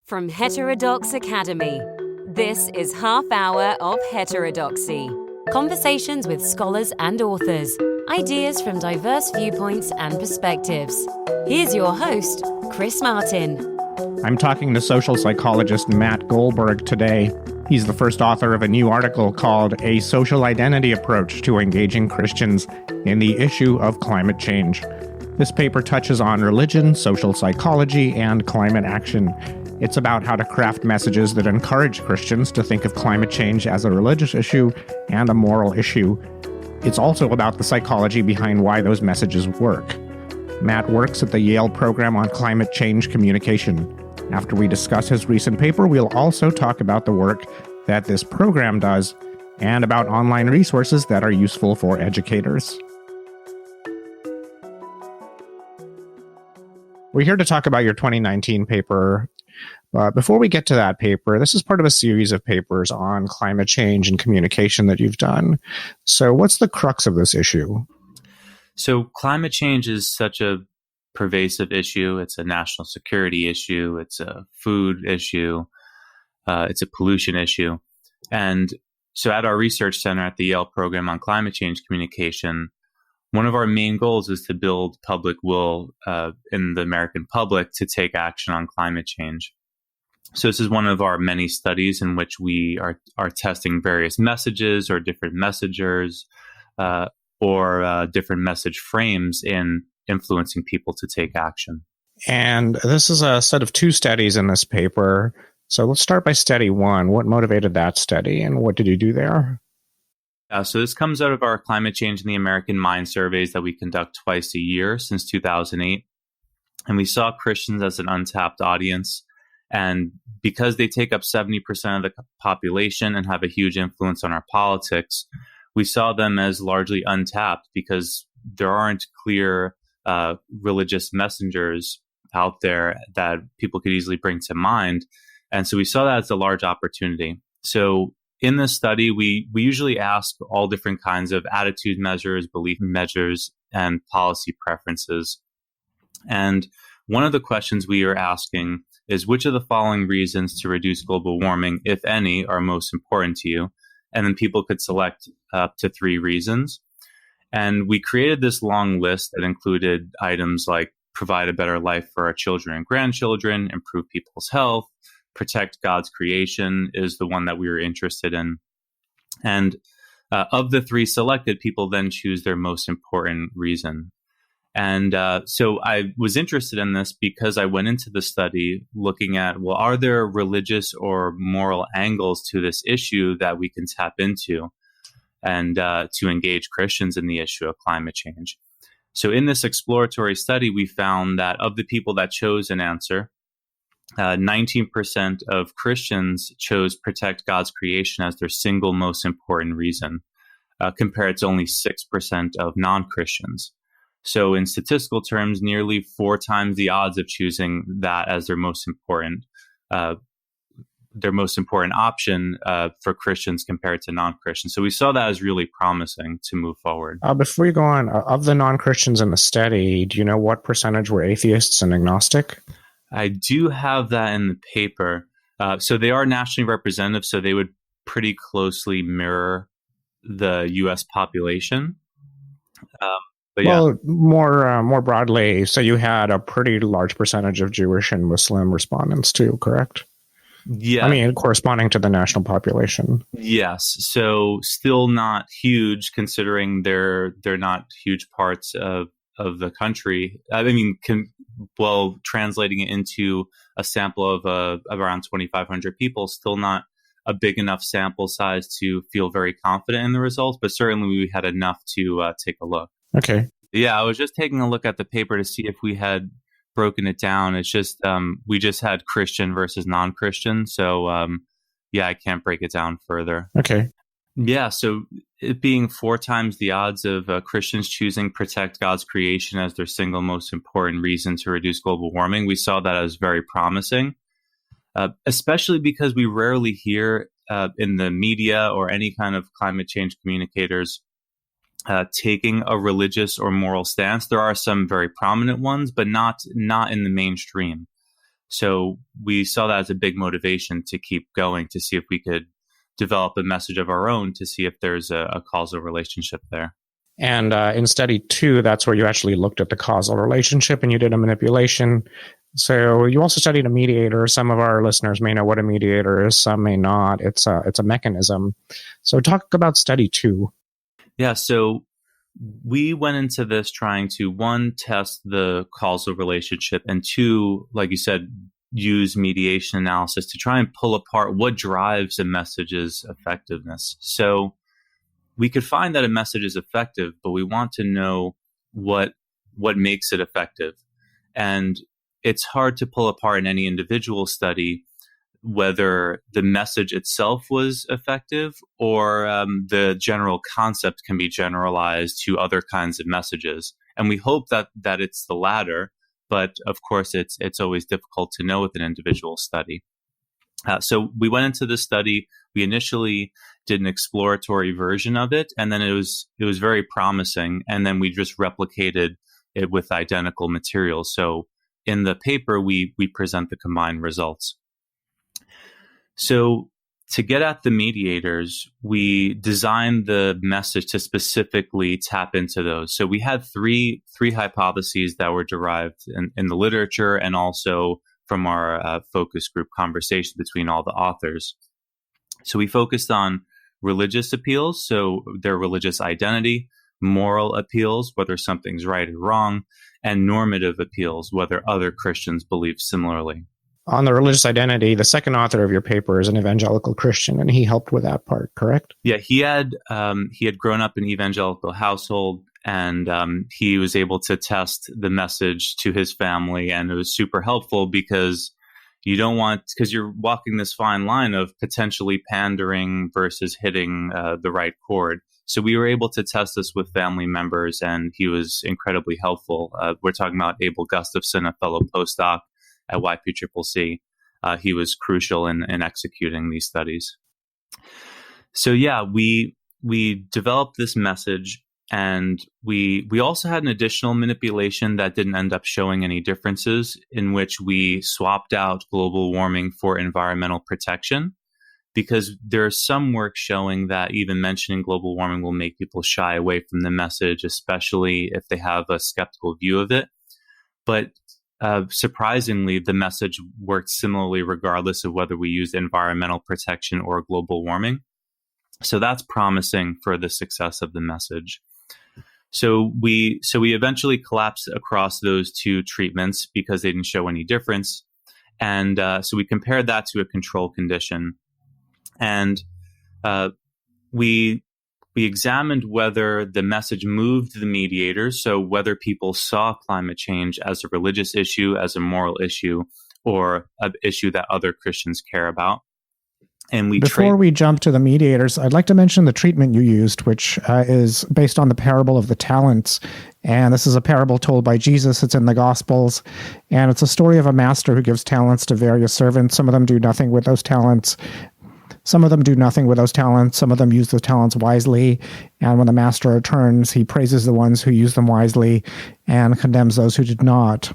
From Heterodox Academy, this is Half Hour of Heterodoxy. Conversations with scholars and authors, ideas from diverse viewpoints and perspectives. Here's your host, Chris Martin. I'm talking to social psychologist Matt Goldberg today. He's the first author of a new article called A Social Identity Approach to Engaging Christians in the Issue of Climate Change. This paper touches on religion, social psychology, and climate action. It's about how to craft messages that encourage Christians to think of climate change as a religious issue and a moral issue. It's also about the psychology behind why those messages work. Matt works at the Yale Program on Climate Change Communication. After we discuss his recent paper, we'll also talk about the work that this program does and about online resources that are useful for educators. We're here to talk about your 2019 paper. But before we get to that paper, this is part of a series of papers on climate change and communication that you've done. So what's the crux of this issue? So climate change is such a pervasive issue. It's a national security issue. It's a food issue. It's a pollution issue. And so at our research center at the Yale Program on Climate Change Communication, one of our main goals is to build public will in the American public to take action on climate change. So this is one of our many studies in which we are testing various messages or different messengers or different message frames in influencing people to take action. And this is a set of two studies in this paper. So let's start by study one. What motivated that study and what did you do there? So this comes out of our Climate Change in the American Mind surveys that we conduct twice a year since 2008. And we saw Christians as an untapped audience. And because they take up 70% of the population and have a huge influence on our politics, we saw them as largely untapped because there aren't clear religious messengers out there that people could easily bring to mind. And so we saw that as a large opportunity. So in this study, we usually ask all different kinds of attitude measures, belief measures, and policy preferences. And one of the questions we are asking is which of the following reasons to reduce global warming, if any, are most important to you? And then people could select up to 3 reasons. And we created this long list that included items like provide a better life for our children and grandchildren, improve people's health, protect God's creation is the one that we were interested in. And of the 3 selected, people then choose their most important reason. And so I was interested in this because I went into the study looking at, well, are there religious or moral angles to this issue that we can tap into and to engage Christians in the issue of climate change? So in this exploratory study, we found that of the people that chose an answer, 19% of Christians chose protect God's creation as their single most important reason, compared to only 6% of non-Christians. So in statistical terms, nearly 4 times the odds of choosing that as their most important option for Christians compared to non-Christians. So we saw that as really promising to move forward. Before you go on, of the non-Christians in the study, do you know what percentage were atheists and agnostic? I do have that in the paper. So they are nationally representative, so they would pretty closely mirror the U.S. population. But well, more broadly, so you had a pretty large percentage of Jewish and Muslim respondents too, correct? Yeah. I mean, corresponding to the national population. Yes. So still not huge considering they're not huge parts of the country. I mean, translating it into a sample of around 2,500 people, still not a big enough sample size to feel very confident in the results, but certainly we had enough to take a look. Okay. Yeah, I was just taking a look at the paper to see if we had broken it down. It's just we just had Christian versus non-Christian. So I can't break it down further. Okay. Yeah, so it being 4 times the odds of Christians choosing protect God's creation as their single most important reason to reduce global warming, we saw that as very promising, especially because we rarely hear in the media or any kind of climate change communicators taking a religious or moral stance. There are some very prominent ones, but not in the mainstream. So we saw that as a big motivation to keep going, to see if we could develop a message of our own, to see if there's a causal relationship there. And in study 2, that's where you actually looked at the causal relationship and you did a manipulation. So you also studied a mediator. Some of our listeners may know what a mediator is, some may not. It's a mechanism. So talk about study 2. Yeah, so we went into this trying to, 1, test the causal relationship, and 2, like you said, use mediation analysis to try and pull apart what drives a message's effectiveness. So we could find that a message is effective, but we want to know what makes it effective. And it's hard to pull apart in any individual study whether the message itself was effective or the general concept can be generalized to other kinds of messages. And we hope that it's the latter, but of course it's always difficult to know with an individual study. So we went into this study. We initially did an exploratory version of it, and then it was very promising. And then we just replicated it with identical materials. So in the paper, we present the combined results. So to get at the mediators, we designed the message to specifically tap into those. So we had three hypotheses that were derived in the literature and also from our focus group conversation between all the authors. So we focused on religious appeals, so their religious identity, moral appeals, whether something's right or wrong, and normative appeals, whether other Christians believe similarly. On the religious identity, the second author of your paper is an evangelical Christian, and he helped with that part, correct? Yeah, he had grown up in an evangelical household, and he was able to test the message to his family, and it was super helpful because you're walking this fine line of potentially pandering versus hitting the right chord. So we were able to test this with family members, and he was incredibly helpful. We're talking about Abel Gustafson, a fellow postdoc at YPCCC. He was crucial in executing these studies. So yeah, we developed this message, and we also had an additional manipulation that didn't end up showing any differences, in which we swapped out global warming for environmental protection, because there's some work showing that even mentioning global warming will make people shy away from the message, especially if they have a skeptical view of it. But surprisingly, the message worked similarly regardless of whether we used environmental protection or global warming. So that's promising for the success of the message. So we eventually collapsed across those two treatments because they didn't show any difference. And so we compared that to a control condition. And we examined whether the message moved the mediators, so whether people saw climate change as a religious issue, as a moral issue, or an issue that other Christians care about. And before we jump to the mediators, I'd like to mention the treatment you used, which is based on the parable of the talents. And this is a parable told by Jesus. It's in the Gospels. And it's a story of a master who gives talents to various servants. Some of them do nothing with those talents. Some of them do nothing with those talents. Some of them use those talents wisely. And when the master returns, he praises the ones who use them wisely and condemns those who did not.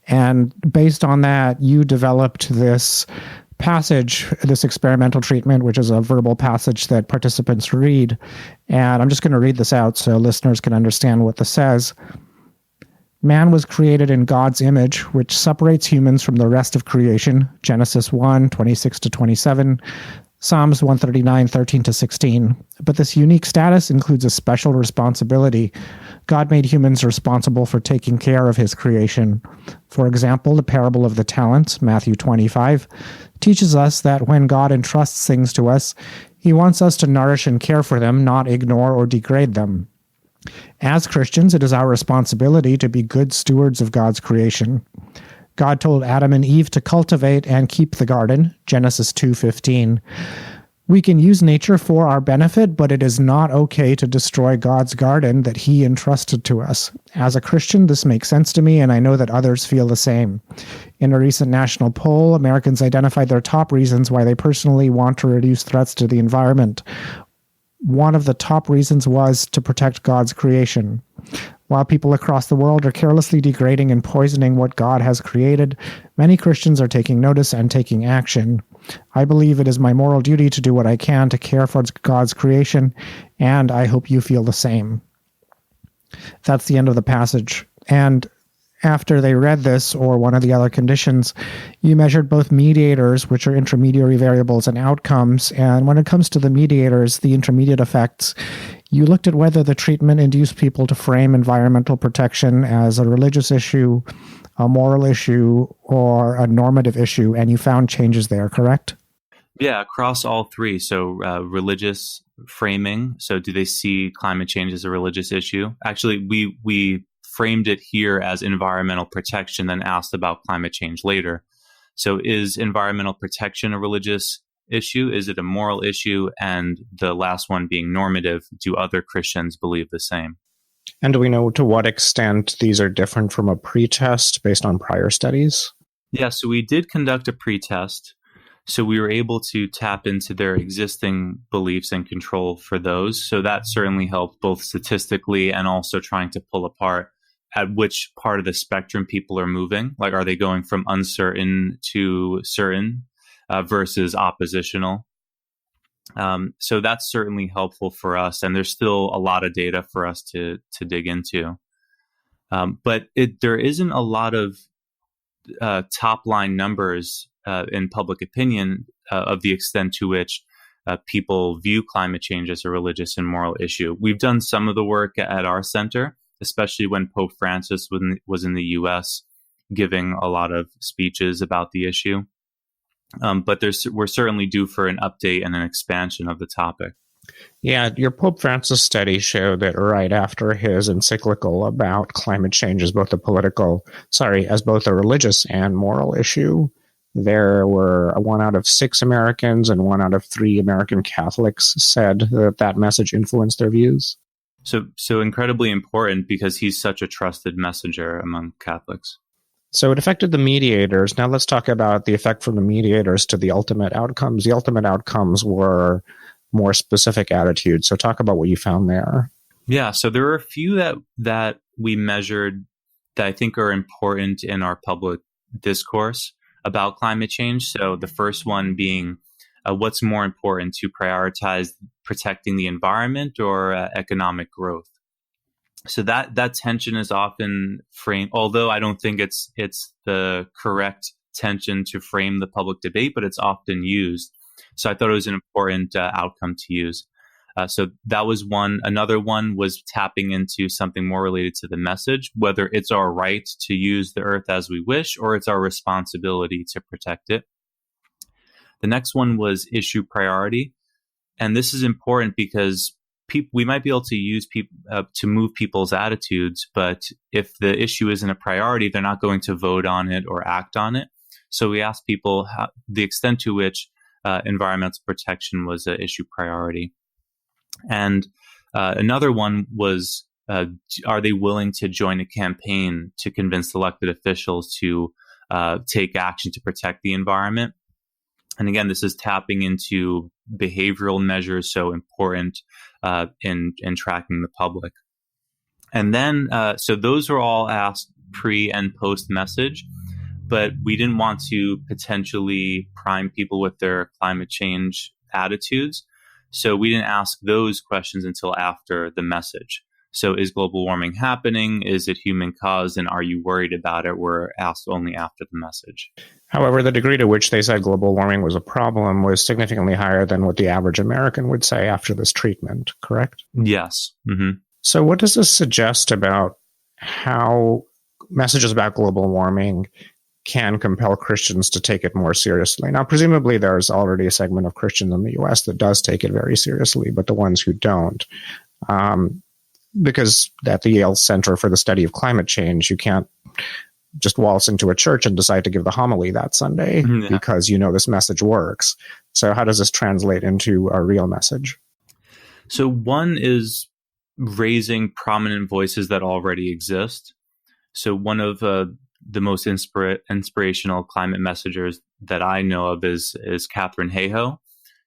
And based on that, you developed this passage, this experimental treatment, which is a verbal passage that participants read. And I'm just going to read this out so listeners can understand what this says. Man was created in God's image, which separates humans from the rest of creation. Genesis 1, 26-27, Psalms 139, 13-16. But this unique status includes a special responsibility. God made humans responsible for taking care of his creation. For example, the parable of the talents, Matthew 25, teaches us that when God entrusts things to us, he wants us to nourish and care for them, not ignore or degrade them. As Christians, it is our responsibility to be good stewards of God's creation. God told Adam and Eve to cultivate and keep the garden, Genesis 2:15. We can use nature for our benefit, but it is not okay to destroy God's garden that he entrusted to us. As a Christian, this makes sense to me, and I know that others feel the same. In a recent national poll, Americans identified their top reasons why they personally want to reduce threats to the environment. one of the top reasons was to protect God's creation. While people across the world are carelessly degrading and poisoning what God has created, many Christians are taking notice and taking action. I believe it is my moral duty to do what I can to care for God's creation, and I hope you feel the same. That's the end of the passage. And after they read this, or one of the other conditions, you measured both mediators, which are intermediary variables, and outcomes. And when it comes to the mediators, the intermediate effects, you looked at whether the treatment induced people to frame environmental protection as a religious issue, a moral issue, or a normative issue, and you found changes there, correct? Yeah, across all three. So religious framing. So do they see climate change as a religious issue? Actually, we framed it here as environmental protection, then asked about climate change later. So is environmental protection a religious issue? Is it a moral issue? And the last one being normative, do other Christians believe the same? And do we know to what extent these are different from a pretest based on prior studies? Yeah, so we did conduct a pretest. So we were able to tap into their existing beliefs and control for those. So that certainly helped both statistically and also trying to pull apart at which part of the spectrum people are moving. Like, are they going from uncertain to certain versus oppositional? So that's certainly helpful for us. And there's still a lot of data for us to dig into. But there isn't a lot of top line numbers in public opinion of the extent to which people view climate change as a religious and moral issue. We've done some of the work at our center, especially when Pope Francis was in the U.S. giving a lot of speeches about the issue. But we're certainly due for an update and an expansion of the topic. Yeah, your Pope Francis study showed that right after his encyclical about climate change as both a religious and moral issue, there were 1 out of 6 Americans and 1 out of 3 American Catholics said that message influenced their views. So incredibly important because he's such a trusted messenger among Catholics. So it affected the mediators. Now let's talk about the effect from the mediators to the ultimate outcomes. The ultimate outcomes were more specific attitudes. So talk about what you found there. Yeah, so there are a few that we measured that I think are important in our public discourse about climate change. So the first one being what's more important, to prioritize protecting the environment or economic growth. So that tension is often framed, although I don't think it's the correct tension to frame the public debate, but it's often used. So I thought it was an important outcome to use. So that was one. Another one was tapping into something more related to the message, whether it's our right to use the earth as we wish or it's our responsibility to protect it. The next one was issue priority. And this is important because we might be able to use to move people's attitudes, but if the issue isn't a priority, they're not going to vote on it or act on it. So we asked people the extent to which environmental protection was an issue priority. And another one was, are they willing to join a campaign to convince elected officials to take action to protect the environment? And again, this is tapping into behavioral measures so important in tracking the public. And then, so those were all asked pre and post message, but we didn't want to potentially prime people with their climate change attitudes. So we didn't ask those questions until after the message. So is global warming happening? Is it human caused? And are you worried about it? Were asked only after the message. However, the degree to which they said global warming was a problem was significantly higher than what the average American would say after this treatment, correct? Yes. Mm-hmm. So what does this suggest about how messages about global warming can compel Christians to take it more seriously? Now, presumably there's already a segment of Christians in the U.S. that does take it very seriously, but the ones who don't, because at the Yale Center for the Study of Climate Change, you can't just waltz into a church and decide to give the homily that Sunday because you know this message works. So how does this translate into a real message? So one is raising prominent voices that already exist. So one of the most inspirational climate messengers that I know of is Katherine Hayhoe.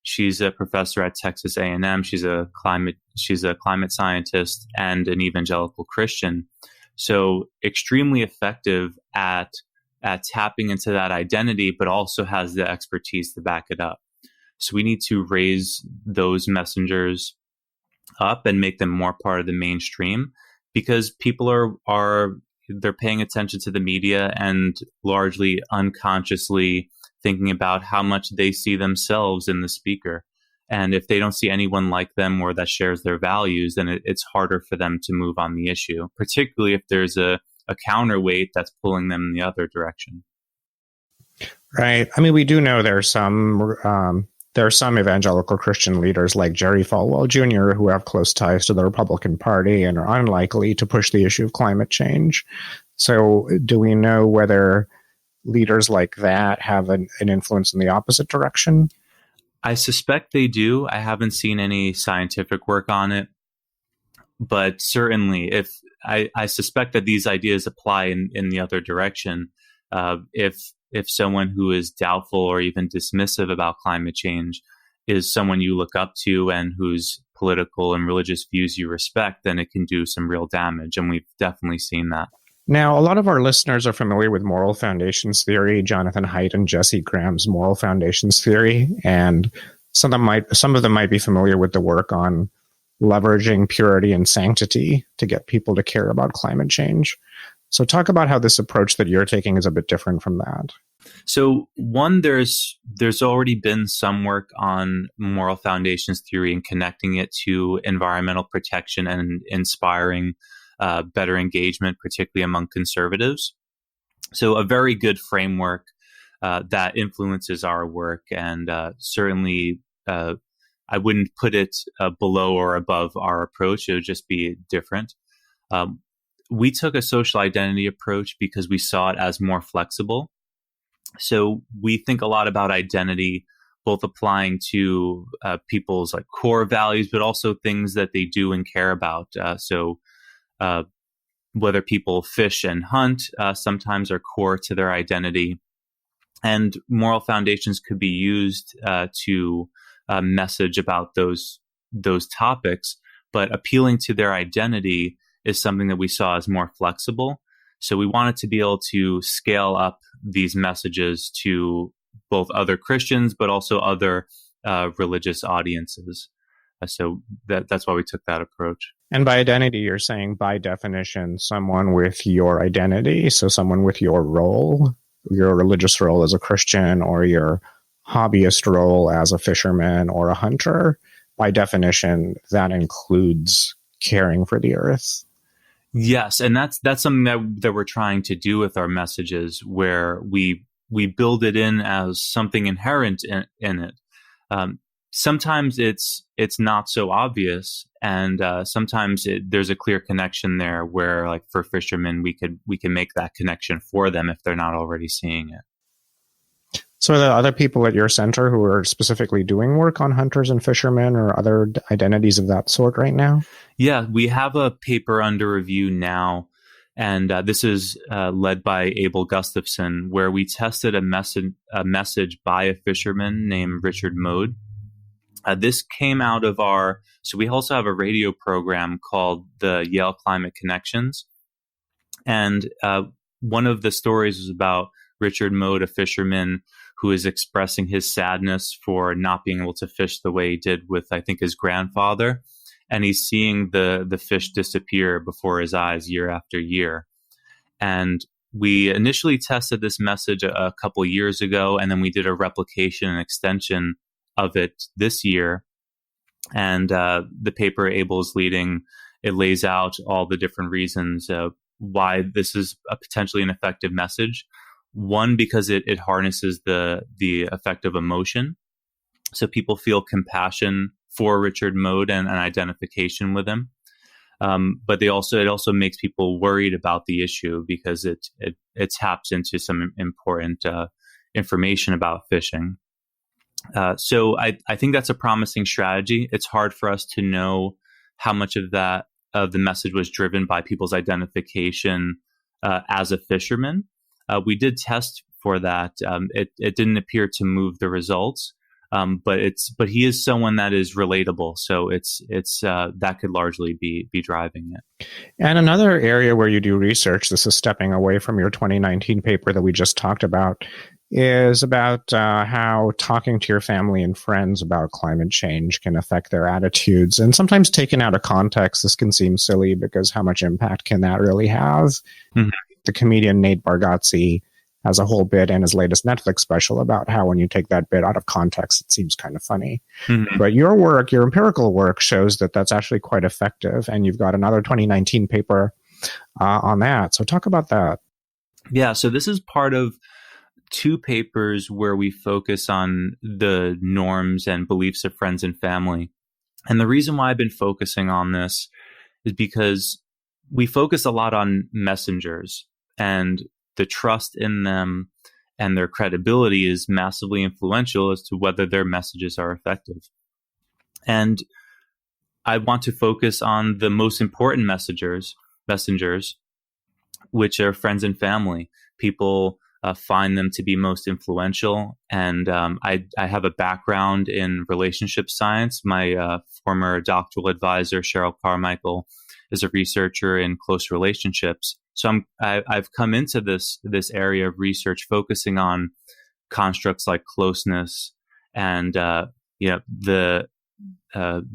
She's a professor at Texas A&M. She's a climate scientist and an evangelical Christian. So extremely effective at tapping into that identity, but also has the expertise to back it up. So we need to raise those messengers up and make them more part of the mainstream, because people they're paying attention to the media and largely unconsciously thinking about how much they see themselves in the speaker. And if they don't see anyone like them or that shares their values, then it's harder for them to move on the issue, particularly if there's a counterweight that's pulling them in the other direction. Right. I mean, we do know there are some evangelical Christian leaders like Jerry Falwell Jr. who have close ties to the Republican Party and are unlikely to push the issue of climate change. So do we know whether leaders like that have an influence in the opposite direction? I suspect they do. I haven't seen any scientific work on it. But certainly, if I suspect that these ideas apply in the other direction. If someone who is doubtful or even dismissive about climate change is someone you look up to and whose political and religious views you respect, then it can do some real damage. And we've definitely seen that. Now, a lot of our listeners are familiar with moral foundations theory, Jonathan Haidt and Jesse Graham's moral foundations theory, and some of them might be familiar with the work on leveraging purity and sanctity to get people to care about climate change. So talk about how this approach that you're taking is a bit different from that. So one, there's already been some work on moral foundations theory and connecting it to environmental protection and inspiring better engagement, particularly among conservatives. So a very good framework that influences our work, and certainly I wouldn't put it below or above our approach. It would just be different. We took a social identity approach because we saw it as more flexible. So we think a lot about identity, both applying to people's like core values, but also things that they do and care about. So whether people fish and hunt sometimes are core to their identity. And moral foundations could be used to message about those topics, but appealing to their identity is something that we saw as more flexible. So we wanted to be able to scale up these messages to both other Christians, but also other religious audiences. So that's why we took that approach. And by identity, you're saying by definition, someone with your identity. So someone with your role, your religious role as a Christian, or your hobbyist role as a fisherman or a hunter. By definition, that includes caring for the earth. Yes, and that's something that we're trying to do with our messages, where we build it in as something inherent in it. Sometimes it's not so obvious, and sometimes there's a clear connection there where, like for fishermen, we can make that connection for them if they're not already seeing it. So are there other people at your center who are specifically doing work on hunters and fishermen or other identities of that sort right now? Yeah, we have a paper under review now, and this is led by Abel Gustafson, where we tested a message by a fisherman named Richard Mode. This came out of so we also have a radio program called the Yale Climate Connections. And one of the stories was about Richard Mode, a fisherman who is expressing his sadness for not being able to fish the way he did with, I think, his grandfather. And he's seeing the fish disappear before his eyes year after year. And we initially tested this message a couple years ago, and then we did a replication and extension of it this year. And the paper Abel's leading, it lays out all the different reasons why this is a potentially an effective message. One, because it harnesses the effect of emotion. So people feel compassion for Richard Mode and an identification with him. But it also makes people worried about the issue because it taps into some important information about fishing. So I think that's a promising strategy. It's hard for us to know how much of that the message was driven by people's identification as a fisherman. We did test for that. It didn't appear to move the results, But he is someone that is relatable. So it's that could largely be driving it. And another area where you do research, this is stepping away from your 2019 paper that we just talked about, is about how talking to your family and friends about climate change can affect their attitudes. And sometimes taken out of context, this can seem silly because how much impact can that really have? Mm-hmm. The comedian Nate Bargatze has a whole bit in his latest Netflix special about how when you take that bit out of context, it seems kind of funny. Mm-hmm. But your work, your empirical work, shows that that's actually quite effective. And you've got another 2019 paper on that. So talk about that. Yeah, so this is part of two papers where we focus on the norms and beliefs of friends and family. And the reason why I've been focusing on this is because we focus a lot on messengers, and the trust in them and their credibility is massively influential as to whether their messages are effective. And I want to focus on the most important messengers, which are friends and family. People find them to be most influential. And I have a background in relationship science. My former doctoral advisor, Cheryl Carmichael, is a researcher in close relationships. So I've come into this area of research focusing on constructs like closeness and the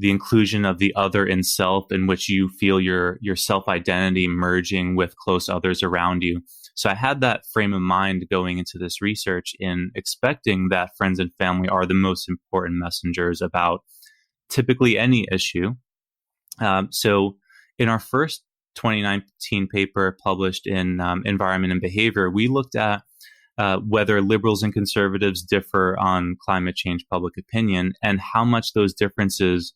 inclusion of the other in self, in which you feel your self-identity merging with close others around you. So I had that frame of mind going into this research in expecting that friends and family are the most important messengers about typically any issue. So in our first 2019 paper published in Environment and Behavior, we looked at whether liberals and conservatives differ on climate change public opinion and how much those differences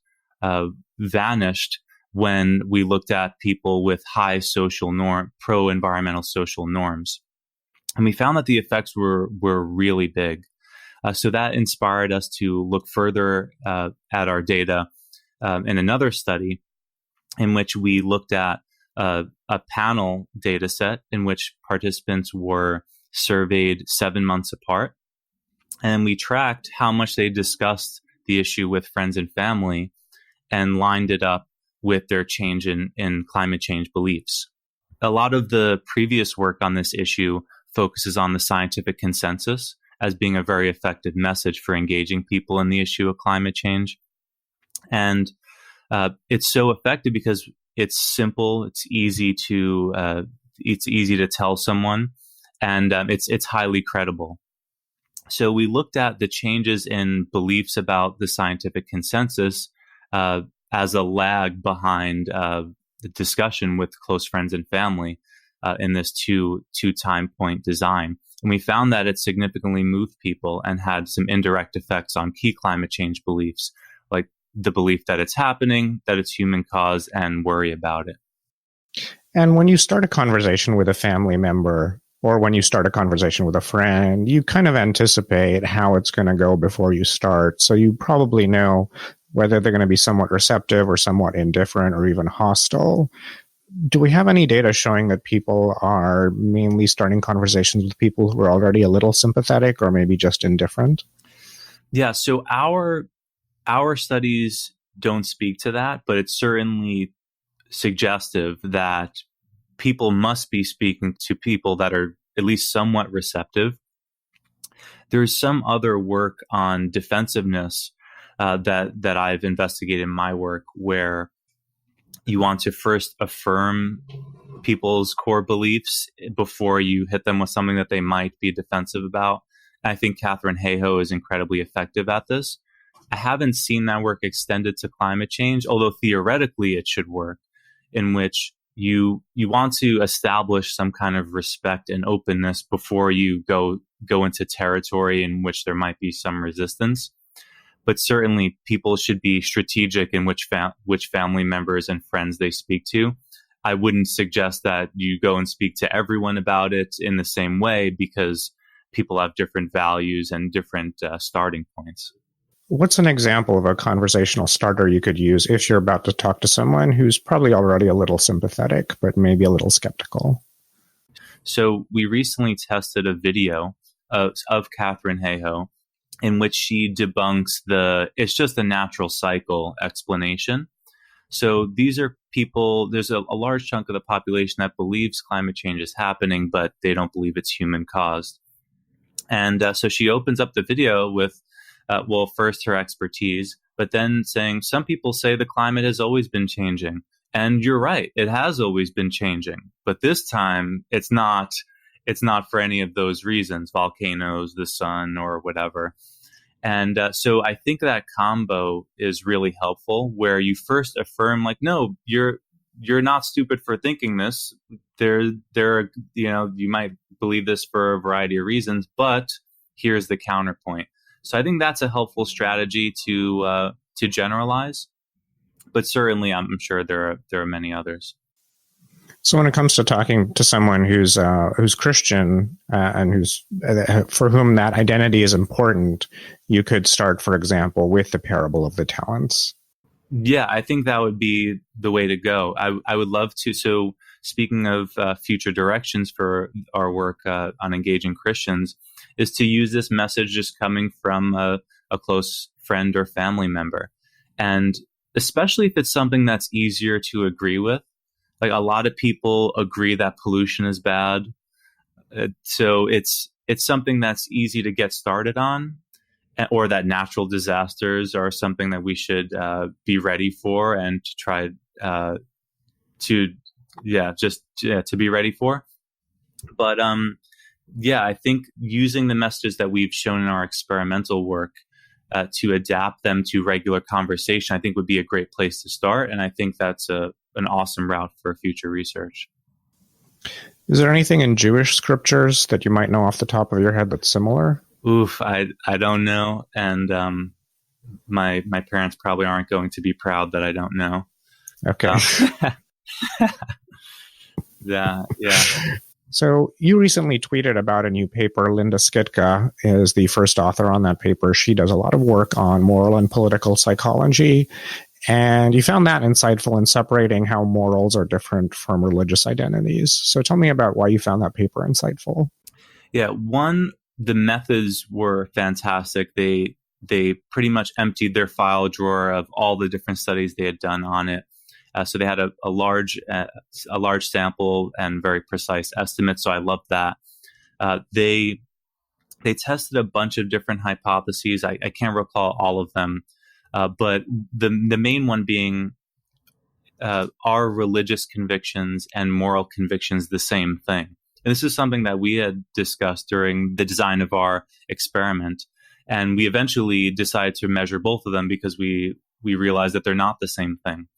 vanished when we looked at people with high pro-environmental social norms. And we found that the effects were really big. So that inspired us to look further at our data in another study in which we looked at a panel data set in which participants were surveyed 7 months apart. And we tracked how much they discussed the issue with friends and family and lined it up with their change in climate change beliefs. A lot of the previous work on this issue focuses on the scientific consensus as being a very effective message for engaging people in the issue of climate change. And it's so effective because it's simple, it's easy to tell someone, and it's highly credible. So we looked at the changes in beliefs about the scientific consensus as a lag behind the discussion with close friends and family in this two time point design. And we found that it significantly moved people and had some indirect effects on key climate change beliefs, like the belief that it's happening, that it's human caused, and worry about it. And when you start a conversation with a family member, or when you start a conversation with a friend, you kind of anticipate how it's going to go before you start. So you probably know whether they're going to be somewhat receptive or somewhat indifferent or even hostile. Do we have any data showing that people are mainly starting conversations with people who are already a little sympathetic or maybe just indifferent? Yeah, so our studies don't speak to that, but it's certainly suggestive that people must be speaking to people that are at least somewhat receptive. There's some other work on defensiveness that I've investigated in my work where you want to first affirm people's core beliefs before you hit them with something that they might be defensive about. And I think Katherine Hayhoe is incredibly effective at this. I haven't seen that work extended to climate change, although theoretically it should work, in which you want to establish some kind of respect and openness before you go into territory in which there might be some resistance. But certainly people should be strategic in which family members and friends they speak to. I wouldn't suggest that you go and speak to everyone about it in the same way because people have different values and different starting points. What's an example of a conversational starter you could use if you're about to talk to someone who's probably already a little sympathetic, but maybe a little skeptical? So we recently tested a video of Katherine Hayhoe in which she debunks it's just a natural cycle explanation. So these are people, there's a large chunk of the population that believes climate change is happening, but they don't believe it's human caused. And so she opens up the video with, first her expertise, but then saying, some people say the climate has always been changing. And you're right, it has always been changing. But this time, it's not for any of those reasons, volcanoes, the sun, or whatever. And so I think that combo is really helpful, where you first affirm, like, no, you're not stupid for thinking this. You might believe this for a variety of reasons, but here's the counterpoint. So I think that's a helpful strategy to generalize, but certainly I'm sure there are many others. So when it comes to talking to someone who's Christian and who's for whom that identity is important, you could start, for example, with the parable of the talents. Yeah, I think that would be the way to go. I would love to. So speaking of future directions for our work on engaging Christians, is to use this message just coming from a close friend or family member. And especially if it's something that's easier to agree with. Like, a lot of people agree that pollution is bad. So it's something that's easy to get started on, or that natural disasters are something that we should be ready for and to try to be ready for. But I think using the messages that we've shown in our experimental work to adapt them to regular conversation, I think would be a great place to start. And I think that's an awesome route for future research. Is there anything in Jewish scriptures that you might know off the top of your head that's similar? Oof, I don't know. And my parents probably aren't going to be proud that I don't know. Okay. Yeah. So you recently tweeted about a new paper. Linda Skitka is the first author on that paper. She does a lot of work on moral and political psychology. And you found that insightful in separating how morals are different from religious identities. So tell me about why you found that paper insightful. Yeah, the methods were fantastic. They pretty much emptied their file drawer of all the different studies they had done on it. So they had a large sample and very precise estimates. So I loved that. They tested a bunch of different hypotheses. I can't recall all of them, but the main one being, are religious convictions and moral convictions the same thing? And this is something that we had discussed during the design of our experiment. And we eventually decided to measure both of them because we realized that they're not the same thing.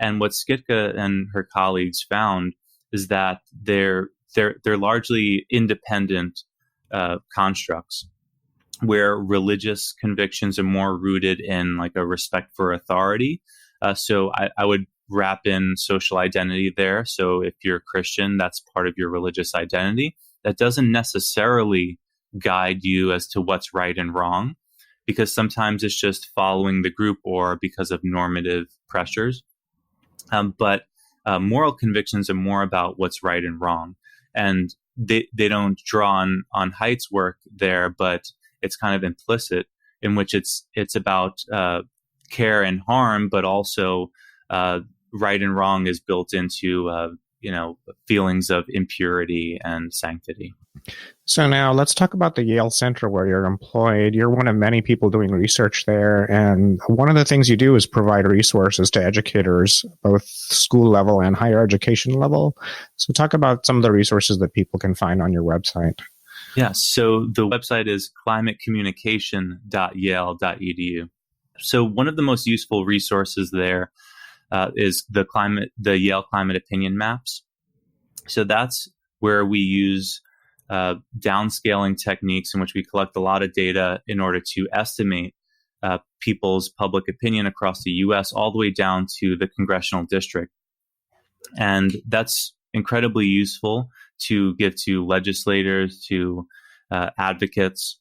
And what Skitka and her colleagues found is that they're largely independent constructs, where religious convictions are more rooted in like a respect for authority. So I would wrap in social identity there. So if you're Christian, that's part of your religious identity. That doesn't necessarily guide you as to what's right and wrong, because sometimes it's just following the group or because of normative pressures. But moral convictions are more about what's right and wrong. And they don't draw on Haidt's work there, but it's kind of implicit, in which it's about care and harm, but also right and wrong is built into feelings of impurity and sanctity. So now let's talk about the Yale Center where you're employed. You're one of many people doing research there. And one of the things you do is provide resources to educators, both school level and higher education level. So talk about some of the resources that people can find on your website. Yeah, so the website is climatecommunication.yale.edu. So one of the most useful resources there is the Yale Climate Opinion Maps. So that's where we use downscaling techniques in which we collect a lot of data in order to estimate people's public opinion across the U.S. all the way down to the congressional district. And that's incredibly useful to give to legislators, to advocates,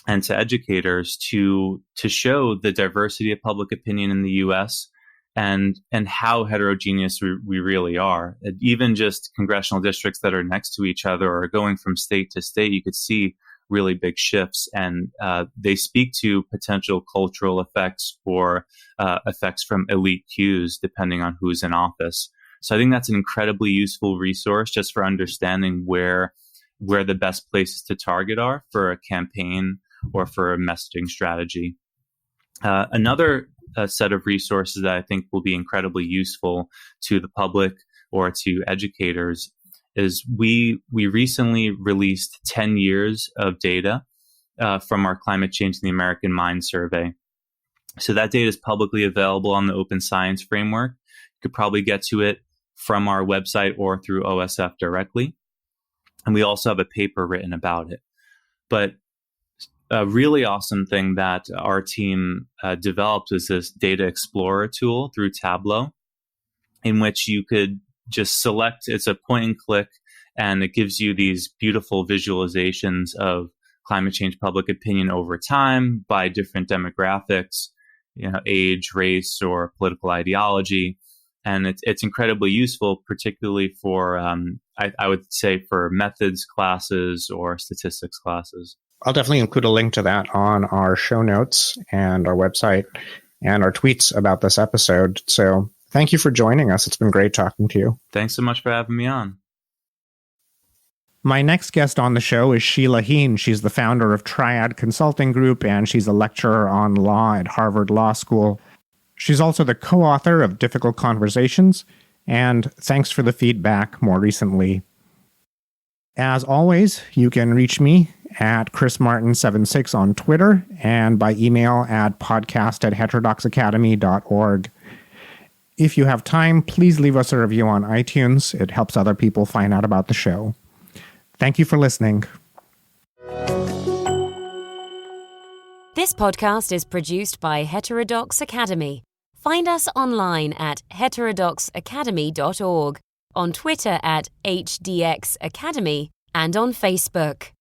and to educators to show the diversity of public opinion in the U.S. and how heterogeneous we really are. Even just congressional districts that are next to each other or going from state to state, you could see really big shifts, and they speak to potential cultural effects or effects from elite cues, depending on who's in office. So I think that's an incredibly useful resource just for understanding where the best places to target are for a campaign or for a messaging strategy. Another set of resources that I think will be incredibly useful to the public or to educators is we recently released 10 years of data from our Climate Change in the American Mind survey. So that data is publicly available on the Open Science Framework. You could probably get to it from our website or through OSF directly. And we also have a paper written about it. But a really awesome thing that our team developed was this Data Explorer tool through Tableau, in which you could just select, it's a point and click, and it gives you these beautiful visualizations of climate change public opinion over time by different demographics, age, race, or political ideology. And it's incredibly useful, particularly for, I would say, for methods classes or statistics classes. I'll definitely include a link to that on our show notes and our website and our tweets about this episode. So thank you for joining us. It's been great talking to you. Thanks so much for having me on. My next guest on the show is Sheila Heen. She's the founder of Triad Consulting Group, and she's a lecturer on law at Harvard Law School. She's also the co-author of Difficult Conversations, and Thanks for the Feedback more recently. As always, you can reach me at chrismartin76 on Twitter and by email at podcast@heterodoxacademy.org. If you have time, please leave us a review on iTunes. It helps other people find out about the show. Thank you for listening. This podcast is produced by Heterodox Academy. Find us online at heterodoxacademy.org, on Twitter at HDX Academy, and on Facebook.